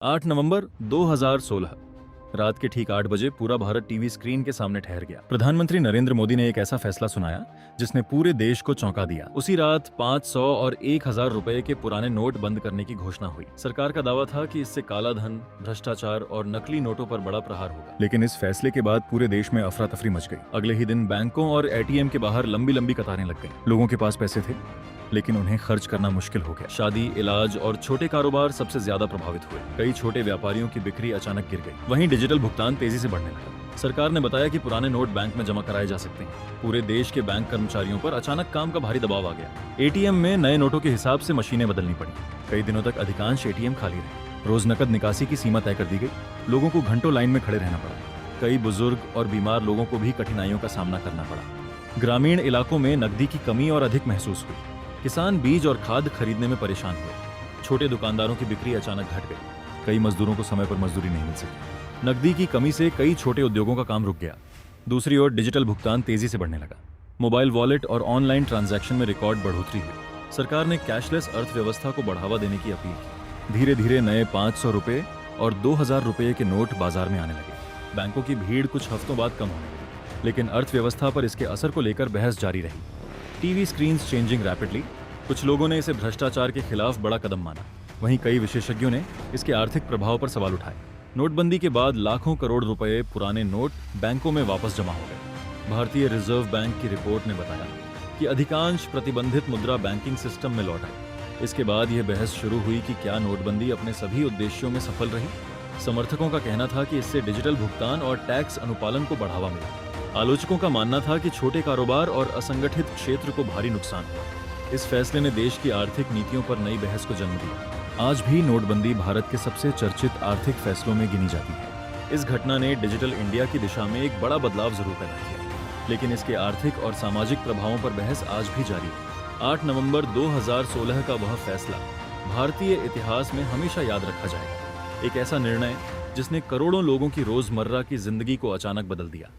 8 नवंबर 2016 रात के ठीक 8 बजे पूरा भारत टीवी स्क्रीन के सामने ठहर गया। प्रधानमंत्री नरेंद्र मोदी ने एक ऐसा फैसला सुनाया जिसने पूरे देश को चौंका दिया। उसी रात 500 और 1000 रुपए के पुराने नोट बंद करने की घोषणा हुई। सरकार का दावा था कि इससे काला धन, भ्रष्टाचार और नकली नोटों पर बड़ा प्रहार होगा। लेकिन इस फैसले के बाद पूरे देश में अफरा तफरी मच गई। अगले ही दिन बैंकों और एटीएम के बाहर लंबी लंबी कतारें लग गई। लोगों के पास पैसे थे लेकिन उन्हें खर्च करना मुश्किल हो गया। शादी, इलाज और छोटे कारोबार सबसे ज्यादा प्रभावित हुए। कई छोटे व्यापारियों की बिक्री अचानक गिर गई। वहीं डिजिटल भुगतान तेजी से बढ़ने लगा। सरकार ने बताया कि पुराने नोट बैंक में जमा कराए जा सकते हैं। पूरे देश के बैंक कर्मचारियों पर अचानक काम का भारी दबाव आ गया। एटीएम में नए नोटों के हिसाब से मशीनें बदलनी पड़ी। कई दिनों तक अधिकांश एटीएम खाली रहे। रोज नकद निकासी की सीमा तय कर दी गई। लोगों को घंटों लाइन में खड़े रहना पड़ा। कई बुजुर्ग और बीमार लोगों को भी कठिनाइयों का सामना करना पड़ा। ग्रामीण इलाकों में नकदी की कमी और अधिक महसूस हुई। किसान बीज और खाद खरीदने में परेशान हुए। छोटे दुकानदारों की बिक्री अचानक घट गई। कई मजदूरों को समय पर मजदूरी नहीं मिल सकी। नकदी की कमी से कई छोटे उद्योगों का काम रुक गया। दूसरी ओर डिजिटल भुगतान तेजी से बढ़ने लगा। मोबाइल वॉलेट और ऑनलाइन ट्रांजैक्शन में रिकॉर्ड बढ़ोतरी हुई। सरकार ने कैशलेस अर्थव्यवस्था को बढ़ावा देने की अपील की। धीरे धीरे नए 500 रुपए और 2000 रुपए के नोट बाजार में आने लगे। बैंकों की भीड़ कुछ हफ्तों बाद कम होने लगी, लेकिन अर्थव्यवस्था पर इसके असर को लेकर बहस जारी रही। TV screens changing rapidly. कुछ लोगों ने इसे भ्रष्टाचार के खिलाफ बड़ा कदम माना। वहीं कई विशेषज्ञों ने इसके आर्थिक प्रभाव पर सवाल उठाए। नोटबंदी के बाद लाखों करोड़ रुपए पुराने नोट बैंकों में वापस जमा हो गए। भारतीय रिजर्व बैंक की रिपोर्ट ने बताया कि अधिकांश प्रतिबंधित मुद्रा बैंकिंग सिस्टम में लौट आई। इसके बाद यह बहस शुरू हुई कि क्या नोटबंदी अपने सभी उद्देश्यों में सफल रही। समर्थकों का कहना था कि इससे डिजिटल भुगतान और टैक्स अनुपालन को बढ़ावा मिला। आलोचकों का मानना था कि छोटे कारोबार और असंगठित क्षेत्र को भारी नुकसान हुआ। इस फैसले ने देश की आर्थिक नीतियों पर नई बहस को जन्म दिया। आज भी नोटबंदी भारत के सबसे चर्चित आर्थिक फैसलों में गिनी जाती है। इस घटना ने डिजिटल इंडिया की दिशा में एक बड़ा बदलाव जरूर पैदा किया, लेकिन इसके आर्थिक और सामाजिक प्रभावों पर बहस आज भी जारी है। 8 नवंबर 2016 का वह फैसला भारतीय इतिहास में हमेशा याद रखा जाएगा। एक ऐसा निर्णय जिसने करोड़ों लोगों की रोजमर्रा की जिंदगी को अचानक बदल दिया।